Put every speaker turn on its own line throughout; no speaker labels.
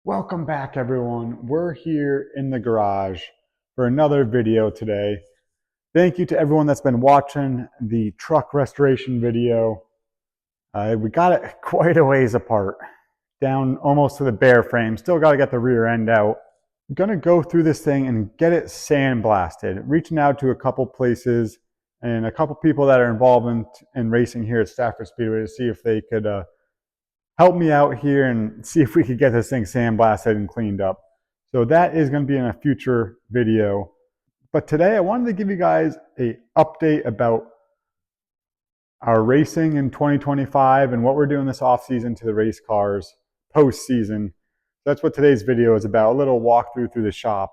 Welcome back, everyone. We're here in the garage for another video today. Thank you to everyone that's been watching the truck restoration video. We got it quite a ways apart, down almost to the bare frame. Still got to get the rear end out. I'm gonna go through this thing and get it sandblasted. Reaching out to a couple places and a couple people that are involved in racing here at Stafford Speedway to see if they could help me out here and see if we could get this thing sandblasted and cleaned up. So that is going to be in a future video. But today I wanted to give you guys an update about our racing in 2025 and what we're doing this off season to the race cars post season. That's what today's video is about, a little walkthrough through the shop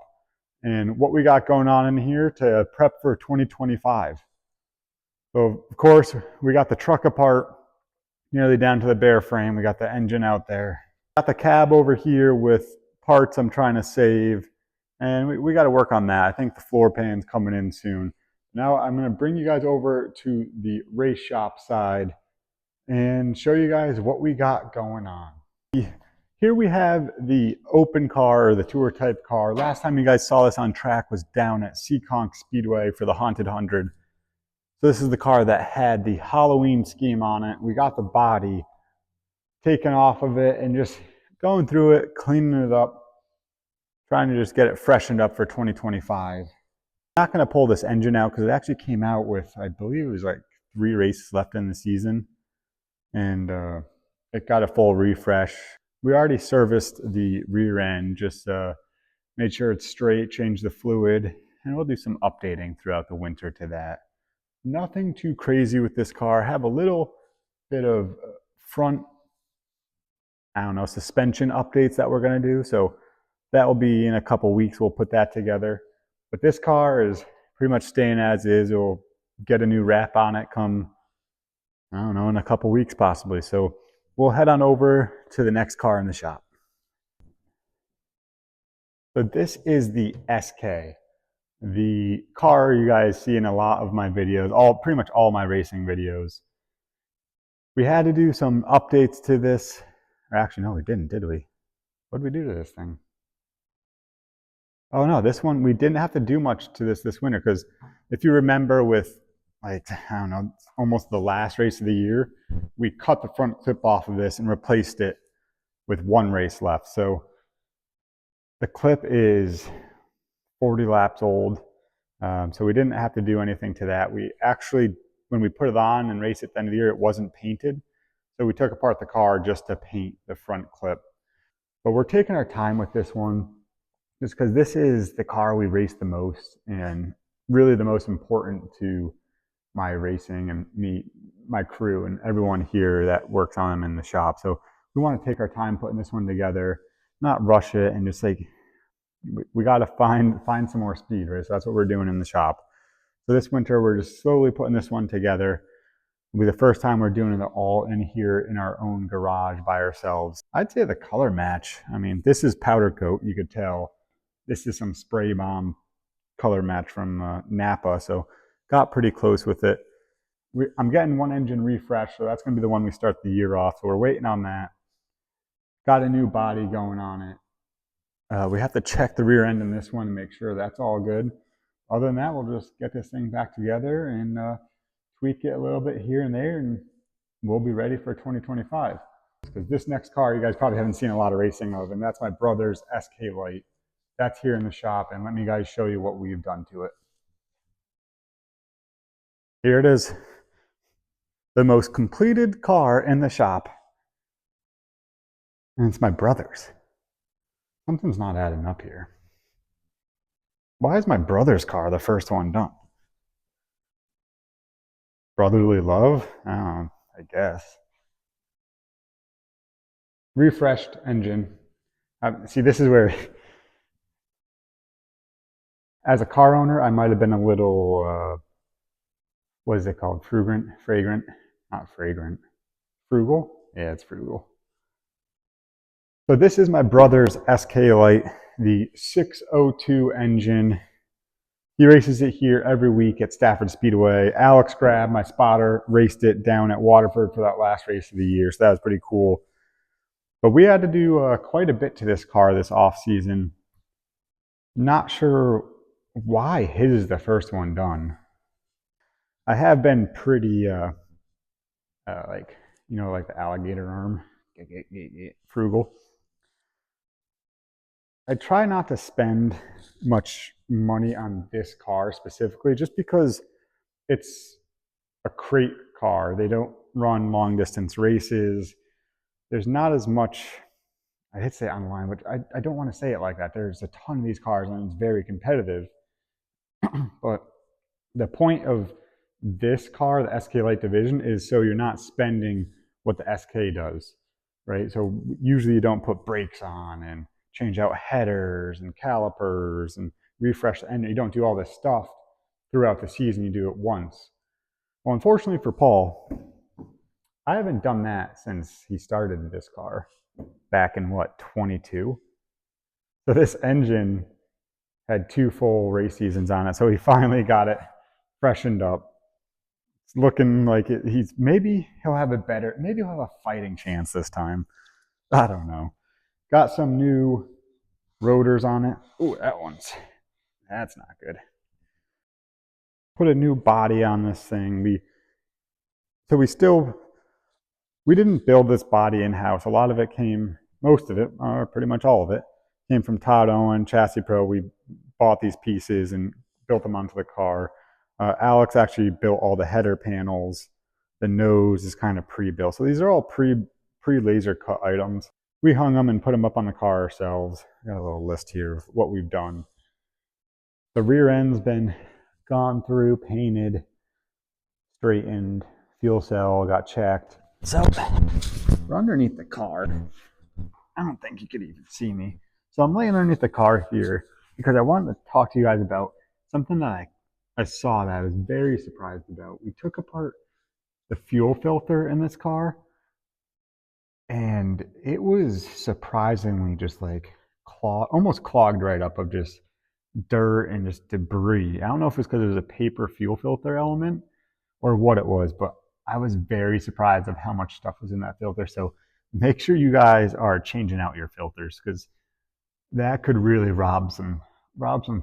and what we got going on in here to prep for 2025. So of course we got the truck apart, nearly down to the bare frame. We got the engine out there. Got the cab over here with parts I'm trying to save. And we got to work on that. I think the floor pan's coming in soon. Now I'm going to bring you guys over to the race shop side and show you guys what we got going on. Here we have the open car, or the tour type car. Last time you guys saw this on track was down at Speedway for the Haunted 100. So this is the car that had the Halloween scheme on it. We got the body taken off of it and just going through it, cleaning it up, trying to just get it freshened up for 2025. I'm not going to pull this engine out because it actually came out with, I believe it was like 3 races left in the season. And it got a full refresh. We already serviced the rear end, just made sure it's straight, changed the fluid, and we'll do some updating throughout the winter to that. Nothing too crazy with this car. Have a little bit of front, suspension updates that we're going to do. So that will be in a couple weeks. We'll put that together. But this car is pretty much staying as is. We'll get a new wrap on it come, in a couple weeks possibly. So we'll head on over to the next car in the shop. So this is the SK. The car you guys see in a lot of my videos, pretty much all my racing videos. We had to do some updates to this. Or actually, no, we didn't, did we? What did we do to this thing? Oh no, this one, we didn't have to do much to this winter, because if you remember with, almost the last race of the year, we cut the front clip off of this and replaced it with 1 race left. So the clip is 40 laps old, so we didn't have to do anything to that. We actually, when we put it on and raced at the end of the year, it wasn't painted, so we took apart the car just to paint the front clip. But we're taking our time with this one, just because this is the car we race the most and really the most important to my racing and my crew and everyone here that works on them in the shop. So we want to take our time putting this one together, not rush it, and just like, we got to find some more speed, right? So that's what we're doing in the shop. So this winter, we're just slowly putting this one together. It'll be the first time we're doing it all in here in our own garage by ourselves. I'd say the color match, this is powder coat, you could tell. This is some spray bomb color match from Napa, so got pretty close with it. I'm getting 1 engine refresh, so that's going to be the one we start the year off. So we're waiting on that. Got a new body going on it. We have to check the rear end in this one and make sure that's all good. Other than that, we'll just get this thing back together and tweak it a little bit here and there, and we'll be ready for 2025. Because this next car you guys probably haven't seen a lot of racing of, and that's my brother's SK Light. That's here in the shop, and let me guys show you what we've done to it. Here it is. The most completed car in the shop. And it's my brother's. Something's not adding up here. Why is my brother's car the first one done? Brotherly love? I guess. Refreshed engine. See, this is where, as a car owner, I might have been a little, what is it called? Fragrant? Not fragrant. Frugal? Yeah, it's frugal. So this is my brother's SK Light, the 602 engine. He races it here every week at Stafford Speedway. Alex Grab, my spotter, raced it down at Waterford for that last race of the year, so that was pretty cool. But we had to do quite a bit to this car this off season. Not sure why his is the first one done. I have been pretty like, you know, like the alligator arm, frugal. I try not to spend much money on this car specifically, just because it's a crate car. They don't run long distance races. There's not as much, I hate to say online, but I don't want to say it like that. There's a ton of these cars and it's very competitive. But the point of this car, the SK Light Division, is so you're not spending what the SK does, right? So usually you don't put brakes on and change out headers and calipers and refresh the engine. You don't do all this stuff throughout the season. You do it once. Well, unfortunately for Paul, I haven't done that since he started this car back in what, 22? So this engine had 2 full race seasons on it. So he finally got it freshened up. It's looking like maybe he'll have a better, maybe he'll have a fighting chance this time. I don't know. Got some new rotors on it. Ooh, that's not good. Put a new body on this thing. We didn't build this body in-house. A lot of it most of it, or pretty much all of it, came from Todd Owen, Chassis Pro. We bought these pieces and built them onto the car. Alex actually built all the header panels. The nose is kind of pre-built. So these are all pre-laser cut items. We hung them and put them up on the car ourselves. Got a little list here of what we've done. The rear end's been gone through, painted, straightened, fuel cell got checked. So we're underneath the car. I don't think you could even see me. So I'm laying underneath the car here because I wanted to talk to you guys about something that I saw that I was very surprised about. We took apart the fuel filter in this car, and it was surprisingly just like almost clogged right up of just dirt and just debris. I don't know if it's because it was a paper fuel filter element or what it was, but I was very surprised of how much stuff was in that filter. So make sure you guys are changing out your filters, because that could really rob some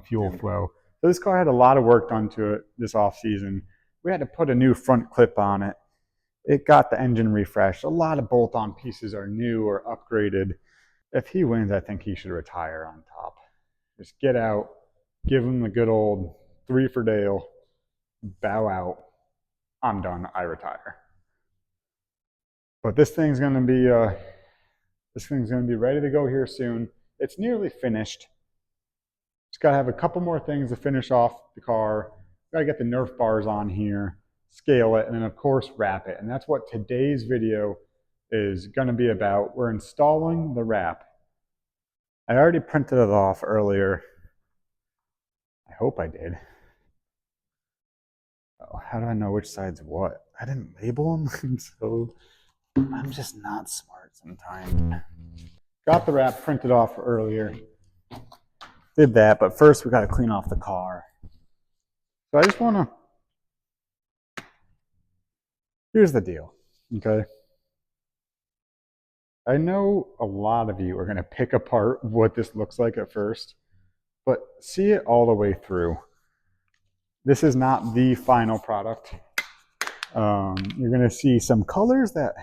fuel flow. So this car had a lot of work done to it this off season. We had to put a new front clip on it. It got the engine refreshed. A lot of bolt-on pieces are new or upgraded. If he wins, I think he should retire on top. Just get out, give him the good old 3 for Dale, bow out. I'm done. I retire. But this thing's gonna be ready to go here soon. It's nearly finished. Just gotta have a couple more things to finish off the car. Gotta get the Nerf bars on here, scale it, and then of course wrap it. And that's what today's video is gonna be about. We're installing the wrap. I already printed it off earlier. I hope I did. Oh, how do I know which side's what? I didn't label them, so I'm just not smart sometimes. Got the wrap printed off earlier. Did that, but first we gotta clean off the car. So I just wanna, here's the deal, okay? I know a lot of you are gonna pick apart what this looks like at first, but see it all the way through. This is not the final product. You're gonna see some colors that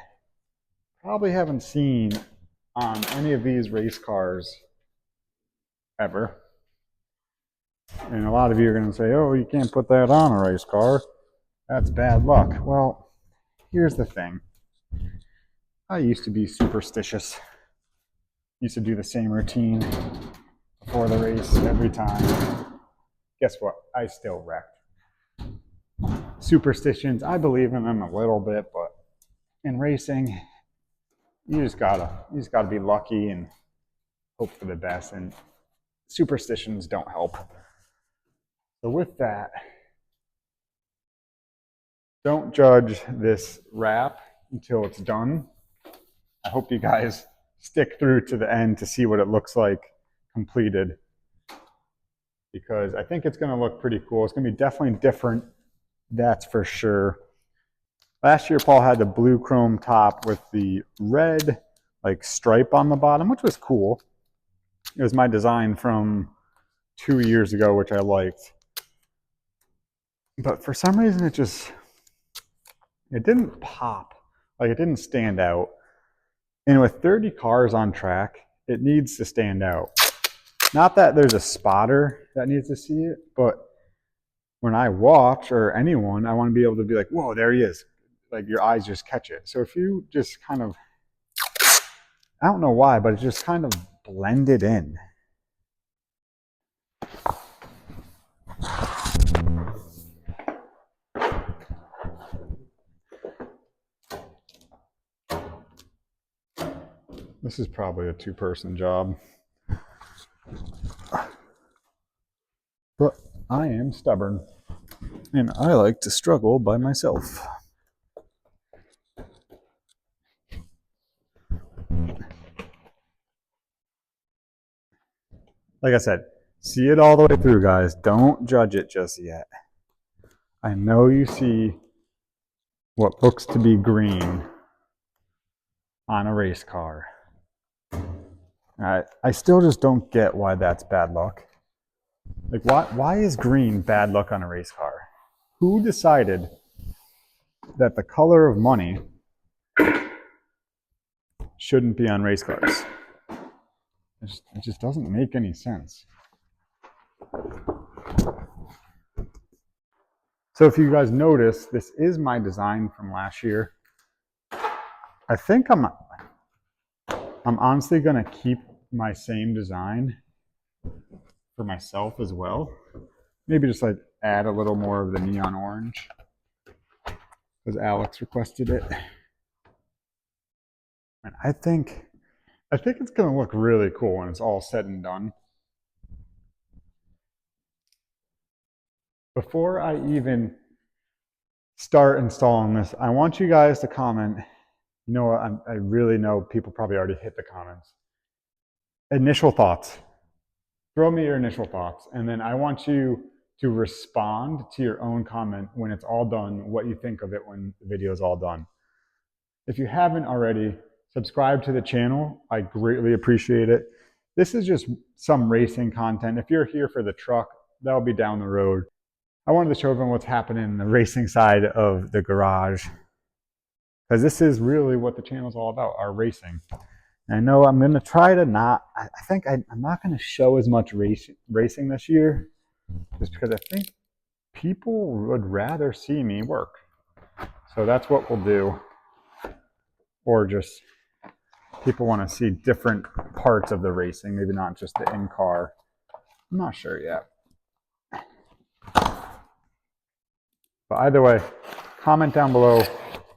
probably haven't seen on any of these race cars ever. And a lot of you are going to say, oh, you can't put that on a race car. That's bad luck. Well, here's the thing. I used to be superstitious. Used to do the same routine before the race every time. Guess what? I still wrecked. Superstitions, I believe in them a little bit, but in racing, you just gotta be lucky and hope for the best, and superstitions don't help. So with that, don't judge this wrap until it's done. I hope you guys stick through to the end to see what it looks like completed, because I think it's going to look pretty cool. It's going to be definitely different, that's for sure. Last year, Paul had the blue chrome top with the red like stripe on the bottom, which was cool. It was my design from 2 years ago, which I liked. But for some reason, it didn't pop. Like, it didn't stand out. And with 30 cars on track, it needs to stand out. Not that there's a spotter that needs to see it, but when I watch, or anyone, I want to be able to be like, whoa, there he is. Like, your eyes just catch it. So if you just kind of, I don't know why, but it just kind of blended in. This is probably a two-person job. But I am stubborn, and I like to struggle by myself. Like I said, see it all the way through, guys. Don't judge it just yet. I know you see what looks to be green on a race car. I still just don't get why that's bad luck. Like, why is green bad luck on a race car? Who decided that the color of money shouldn't be on race cars? It just doesn't make any sense. So if you guys notice, this is my design from last year. I think I'm honestly going to keep my same design for myself as well. Maybe just like add a little more of the neon orange, because Alex requested it. And I think it's going to look really cool when it's all said and done. Before I even start installing this, I want you guys to comment. You know what? I really know people probably already hit the comments. Initial thoughts. Throw me your initial thoughts, and then I want you to respond to your own comment when it's all done, what you think of it when the video is all done. If you haven't already, subscribe to the channel. I greatly appreciate it. This is just some racing content. If you're here for the truck, that'll be down the road. I wanted to show everyone what's happening in the racing side of the garage, because this is really what the channel is all about, our racing. And I know I'm going to try to not, I think I'm not going to show as much racing this year, just because I think people would rather see me work. So that's what we'll do. Or just people want to see different parts of the racing, maybe not just the in-car. I'm not sure yet. But either way, comment down below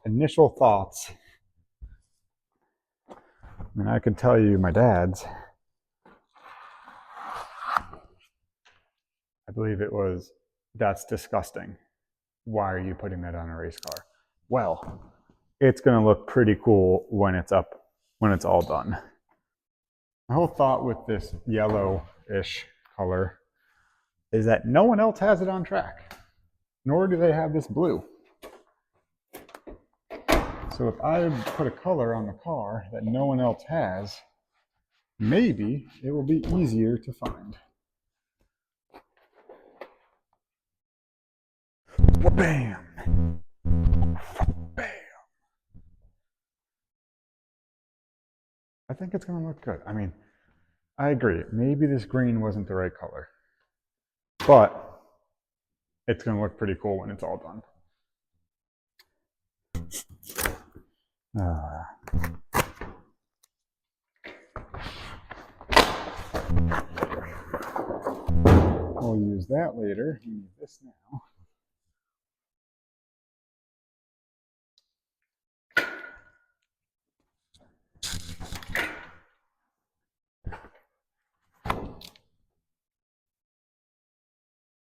initial thoughts. And I can tell you my dad's. I believe it was, that's disgusting. Why are you putting that on a race car? Well, it's going to look pretty cool when it's up, when it's all done. My whole thought with this yellow-ish color is that no one else has it on track, nor do they have this blue. So if I put a color on the car that no one else has, maybe it will be easier to find. Bam! Bam! I think it's going to look good. I mean, I agree. Maybe this green wasn't the right color, but it's going to look pretty cool when it's all done. We'll use that later. We need this now.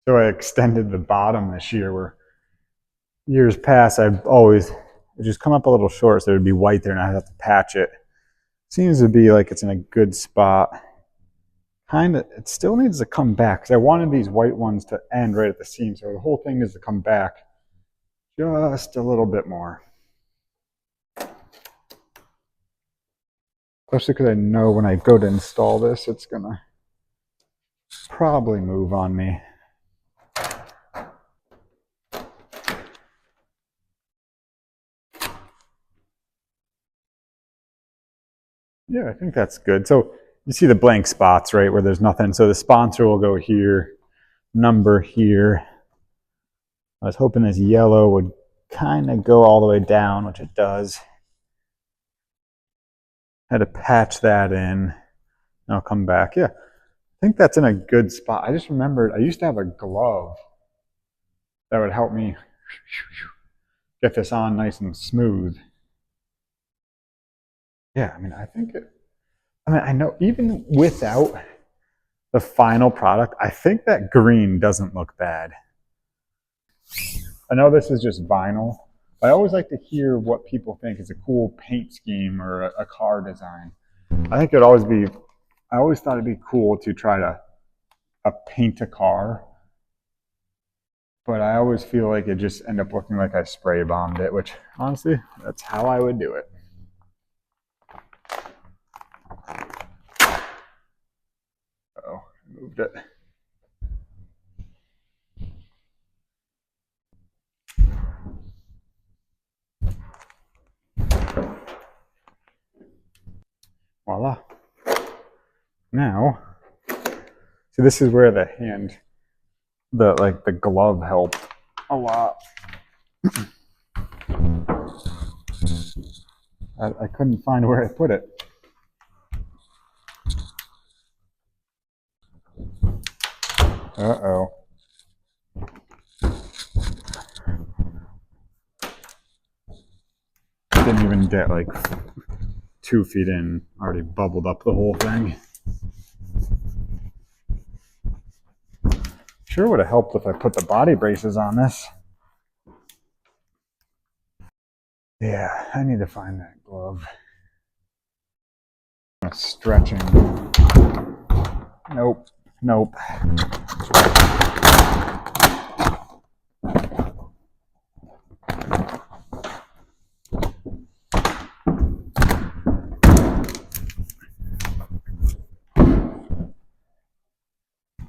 So I extended the bottom this year, where years past I've always just come up a little short, so it would be white there and I'd have to patch it. Seems to be like it's in a good spot. Kind of, it still needs to come back because I wanted these white ones to end right at the seam. So the whole thing needs to come back just a little bit more. Especially because I know when I go to install this, it's gonna probably move on me. Yeah, I think that's good. So you see the blank spots, right, where there's nothing. So the sponsor will go here, number here. I was hoping this yellow would kind of go all the way down, which it does. Had to patch that in, and I'll come back. Yeah, I think that's in a good spot. I just remembered I used to have a glove that would help me get this on nice and smooth. Yeah, I mean, I know even without the final product, I think that green doesn't look bad. I know this is just vinyl, but I always like to hear what people think is a cool paint scheme or a car design. I think I always thought it'd be cool to try to paint a car, but I always feel like it just end up looking like I spray bombed it, which honestly, that's how I would do it. Oh, I moved it. Voila. Now, see, this is where the glove helped a lot. I couldn't find where I put it. Uh-oh. Didn't even get like 2 feet in, already bubbled up the whole thing. Sure would have helped if I put the body braces on this. Yeah, I need to find that glove. I'm stretching. Nope.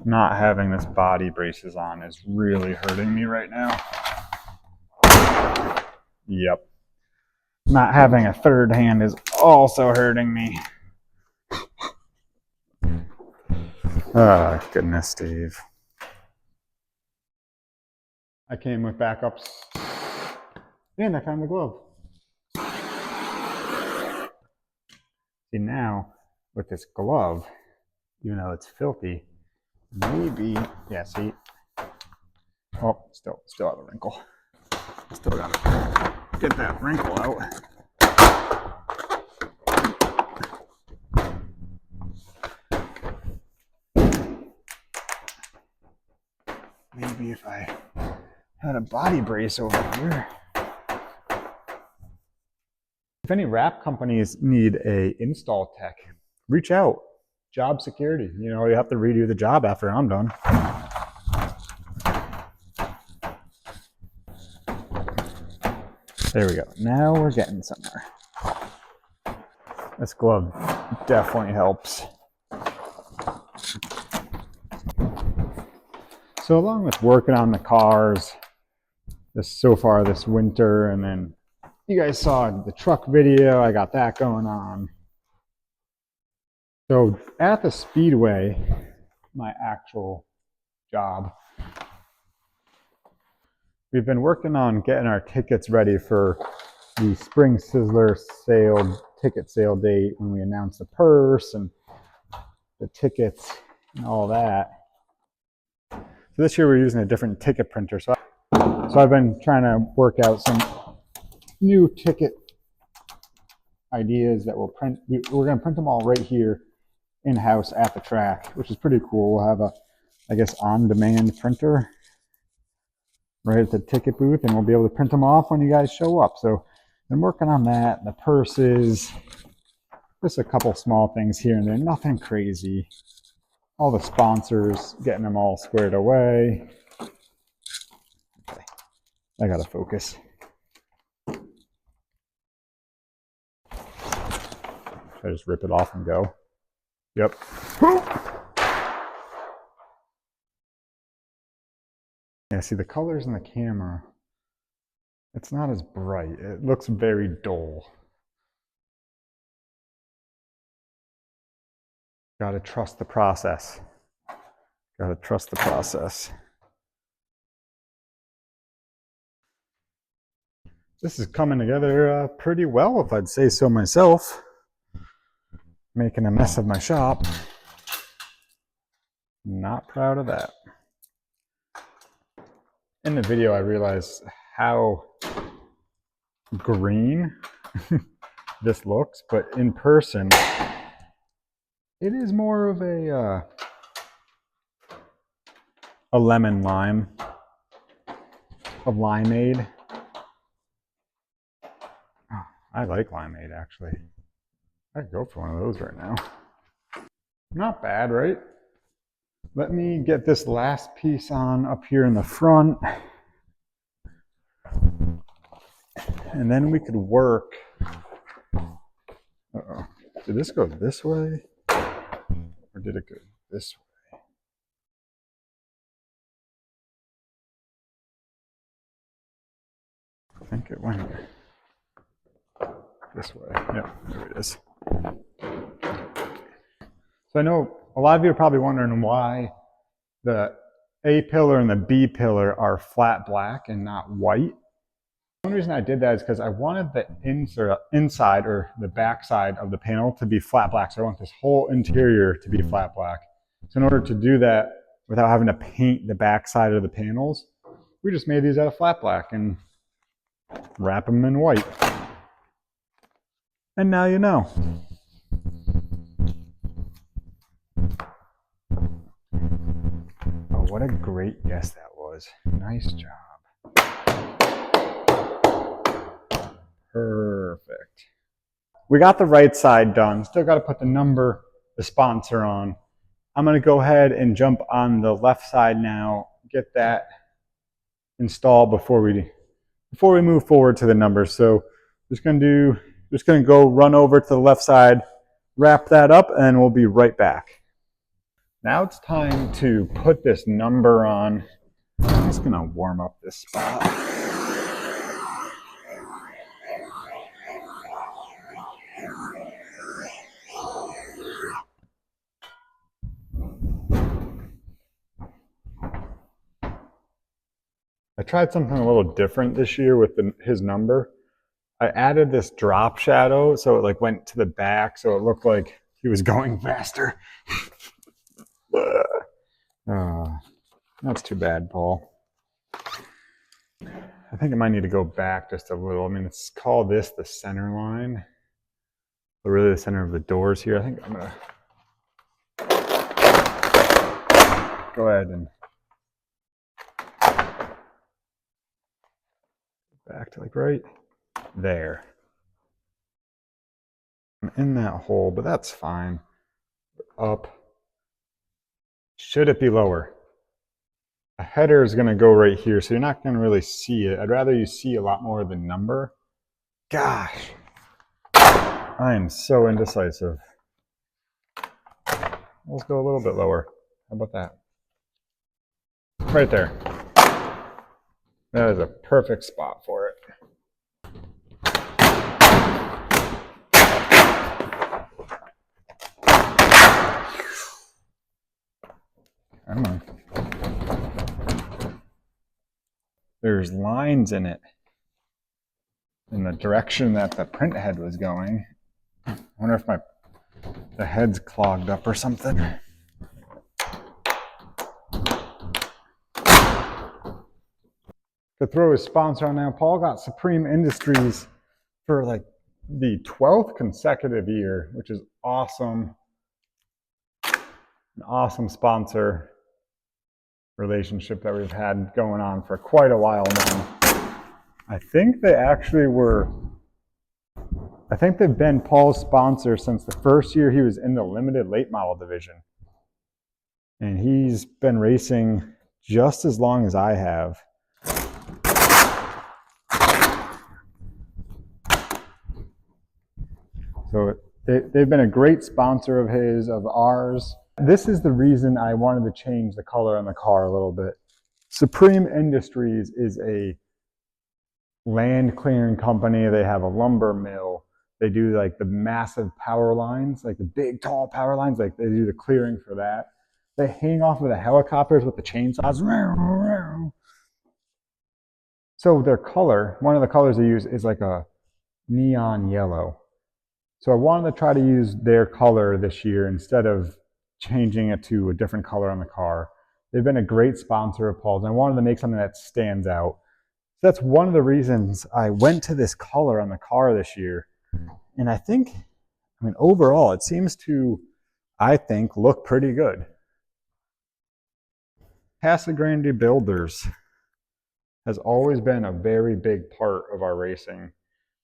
Not having this body braces on is really hurting me right now. Yep. Not having a third hand is also hurting me. Oh, goodness, Steve. I came with backups. And I found the glove. See, now, with this glove, even though it's filthy, maybe, yeah, see? Oh, still have a wrinkle. Still gotta get that wrinkle out. Maybe if I had a body brace over here. If any wrap companies need a install tech, reach out. Job security. You know, you have to redo the job after I'm done. There we go. Now we're getting somewhere. This glove definitely helps. So along with working on the cars so far this winter, and then you guys saw the truck video, I got that going on. So at the Speedway, my actual job, we've been working on getting our tickets ready for the Spring Sizzler ticket sale date when we announce the purse and the tickets and all that. So this year we're using a different ticket printer. So I've been trying to work out some new ticket ideas that we'll print. We're going to print them all right here in-house at the track, which is pretty cool. We'll have a, I guess, on-demand printer right at the ticket booth, and we'll be able to print them off when you guys show up. So I'm working on that. The purses, Just a couple small things here and there, nothing crazy. All the sponsors, getting them all squared away. Okay. I gotta focus. Should I just rip it off and go? Yep. Yeah, see the colors in the camera, it's not as bright. It looks very dull. Gotta trust the process. Gotta trust the process. This is coming together pretty well, if I'd say so myself. Making a mess of my shop. Not proud of that. In the video, I realized how green this looks, but in person, it is more of a lemon lime, a limeade. Oh, I like limeade, actually. I'd go for one of those right now. Not bad, right? Let me get this last piece on up here in the front. And then we could work. Uh-oh. Did this go this way? Or did it go this way? I think it went this way. Yeah, there it is. So I know a lot of you are probably wondering why the A pillar and the B pillar are flat black and not white. The only reason I did that is because I wanted the inside or the back side of the panel to be flat black. So I want this whole interior to be flat black. So in order to do that without having to paint the back side of the panels, we just made these out of flat black and wrap them in white. And now you know. Oh, what a great guess that was. Nice job. Perfect. We got the right side done. Still got to put the number, the sponsor on. I'm going to go ahead and jump on the left side now, get that installed before we move forward to the numbers. So just going to go run over to the left side, wrap that up, and we'll be right back. Now it's time to put this number on. I'm just going to warm up this spot. I tried something a little different this year with his number. I added this drop shadow so it like went to the back so it looked like he was going faster. That's too bad, Paul. I think it might need to go back just a little. I mean, let's call this the center line, but really the center of the doors here. I think I'm gonna go ahead and back to like right there. I'm in that hole, but that's fine. Up. Should it be lower? A header is going to go right here, so you're not going to really see it. I'd rather you see a lot more of the number. Gosh, I am so indecisive. Let's go a little bit lower. How about that? Right there. That is a perfect spot for it. Come on. There's lines in it in the direction that the print head was going. I wonder if the head's clogged up or something. To throw his sponsor on now, Paul got Supreme Industries for like the 12th consecutive year, which is awesome. An awesome sponsor relationship that we've had going on for quite a while now. I think they actually were I think they've been Paul's sponsor since the first year he was in the limited late model division. And he's been racing just as long as I have. So they've been a great sponsor of his, of ours. This is the reason I wanted to change the color on the car a little bit. Supreme Industries is a land clearing company. They have a lumber mill. They do like the massive power lines, like the big tall power lines, like they do the clearing for that. They hang off of the helicopters with the chainsaws. So their color, one of the colors they use is like a neon yellow. So I wanted to try to use their color this year instead of changing it to a different color on the car. They've been a great sponsor of Paul's, and I wanted to make something that stands out. So that's one of the reasons I went to this color on the car this year. And I mean, overall, it seems to, I think, look pretty good. Casa Grande Builders has always been a very big part of our racing.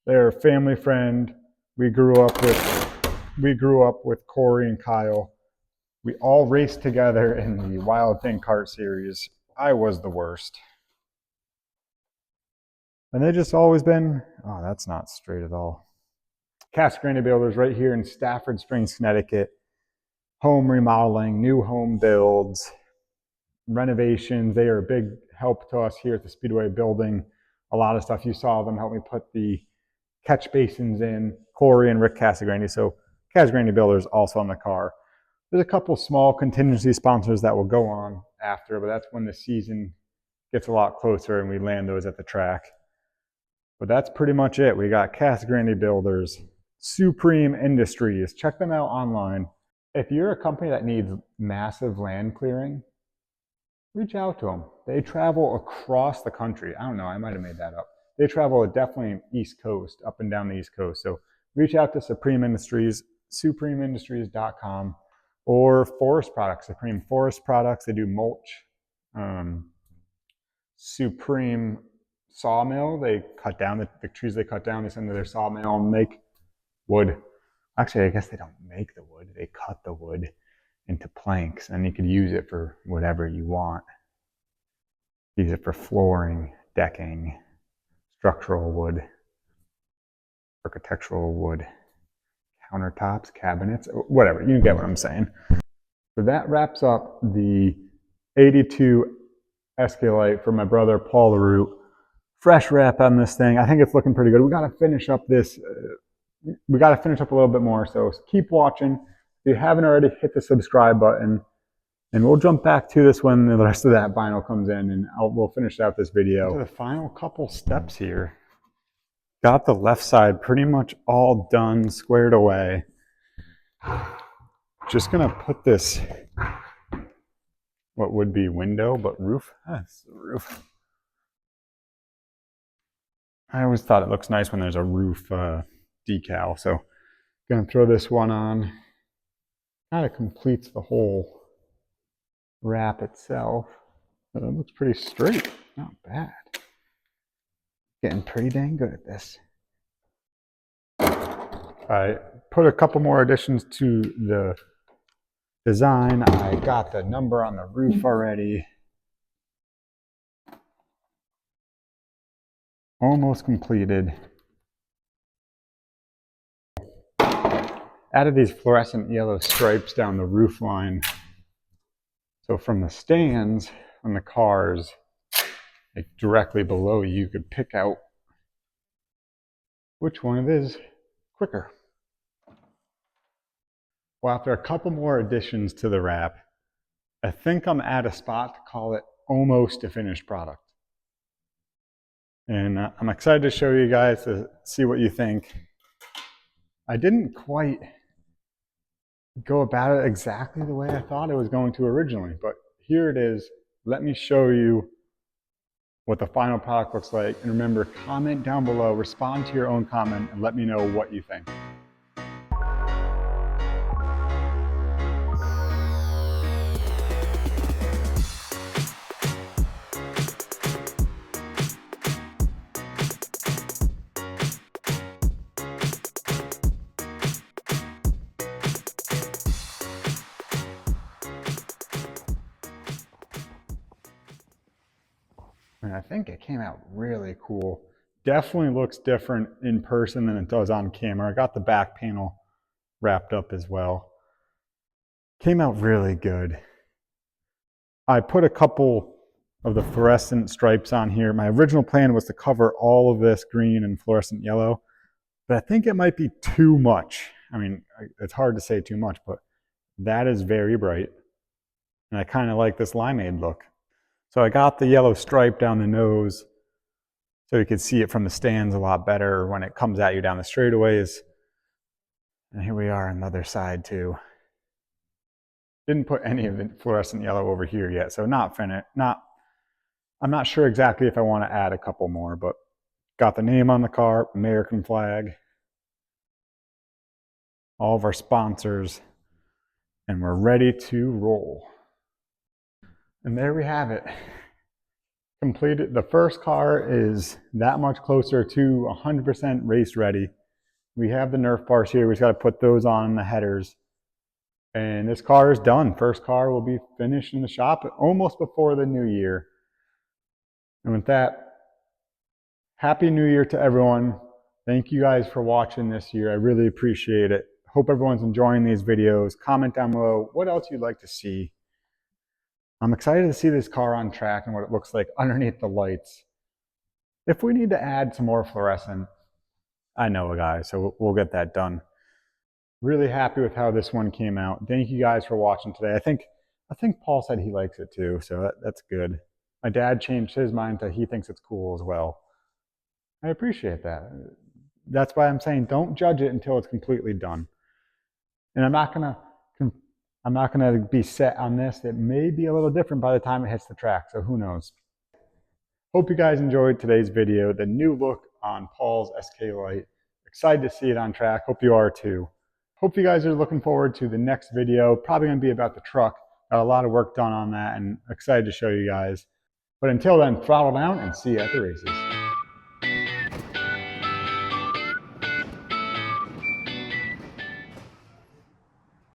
They're a family friend. We grew up with Corey and Kyle. We all raced together in the Wild Thing Kart series. I was the worst. And they just always been, oh, that's not straight at all. Casa Grande Builders right here in Stafford Springs, Connecticut. Home remodeling, new home builds, renovations. They are a big help to us here at the Speedway building. A lot of stuff you saw them help me put the catch basins in. Corey and Rick Casagrande. So Casa Grande Builders also on the car. There's a couple small contingency sponsors that will go on after, but that's when the season gets a lot closer and we land those at the track. But that's pretty much it. We got Casa Grande Builders, Supreme Industries. Check them out online. If you're a company that needs massive land clearing, reach out to them. They travel across the country. I don't know, I might have made that up. They travel definitely East Coast, up and down the East Coast. So reach out to Supreme Industries, supremeindustries.com, or Forest Products, Supreme Forest Products. They do mulch. Supreme Sawmill, they cut down the trees they cut down, they send to their sawmill and make wood. Actually, I guess they don't make the wood, they cut the wood into planks, and you could use it for whatever you want. Use it for flooring, decking, structural wood, architectural wood, countertops, cabinets, whatever. You get what I'm saying. So that wraps up the 82 Escalade for my brother Paul LaRoute. Fresh wrap on this thing. I think it's looking pretty good. We got to finish up this. We got to finish up a little bit more. So keep watching. If you haven't already, hit the subscribe button. And we'll jump back to this when the rest of that vinyl comes in, and we'll finish out this video. To the final couple steps here. Got the left side pretty much all done, squared away. Just gonna put this, what would be window, but roof. That's the roof. I always thought it looks nice when there's a roof decal, so gonna throw this one on. Kind of completes the whole wrap itself. But it looks pretty straight, not bad. Getting pretty dang good at this. I put a couple more additions to the design. I got the number on the roof already. Almost completed. Added these fluorescent yellow stripes down the roof line. So from the stands on the cars, like directly below you could pick out which one it is quicker. Well, after a couple more additions to the wrap, I think I'm at a spot to call it almost a finished product. And I'm excited to show you guys to see what you think. I didn't quite go about it exactly the way I thought it was going to originally, but here it is. Let me show you what the final product looks like. And remember, comment down below, respond to your own comment, and let me know what you think. And I think it came out really cool. Definitely looks different in person than it does on camera. I got the back panel wrapped up as well. Came out really good. I put a couple of the fluorescent stripes on here. My original plan was to cover all of this green and fluorescent yellow, but I think it might be too much. I mean, it's hard to say too much, but that is very bright. And I kind of like this limeade look. So I got the yellow stripe down the nose so you could see it from the stands a lot better when it comes at you down the straightaways. And here we are on the other side too. Didn't put any of the fluorescent yellow over here yet, so not finished. I'm not sure exactly if I want to add a couple more, but got the name on the car, American flag, all of our sponsors, and we're ready to roll. And there we have it. Completed. The first car is that much closer to 100% race ready. We have the Nerf bars here. We just got to put those on the headers. And this car is done. First car will be finished in the shop almost before the new year. And with that, Happy New Year to everyone. Thank you guys for watching this year. I really appreciate it. Hope everyone's enjoying these videos. Comment down below what else you'd like to see. I'm excited to see this car on track and what it looks like underneath the lights. If we need to add some more fluorescent, I know a guy, so we'll get that done. Really happy with how this one came out. Thank you guys for watching today. I think Paul said he likes it too, so that's good. My dad changed his mind to he thinks it's cool as well. I appreciate that. That's why I'm saying don't judge it until it's completely done. And I'm not gonna be set on this. It may be a little different by the time it hits the track, so who knows. Hope you guys enjoyed today's video, the new look on Paul's SK Light. Excited to see it on track. Hope you are too. Hope you guys are looking forward to the next video. Probably gonna be about the truck. Got a lot of work done on that and excited to show you guys. But until then, throttle down and see you at the races.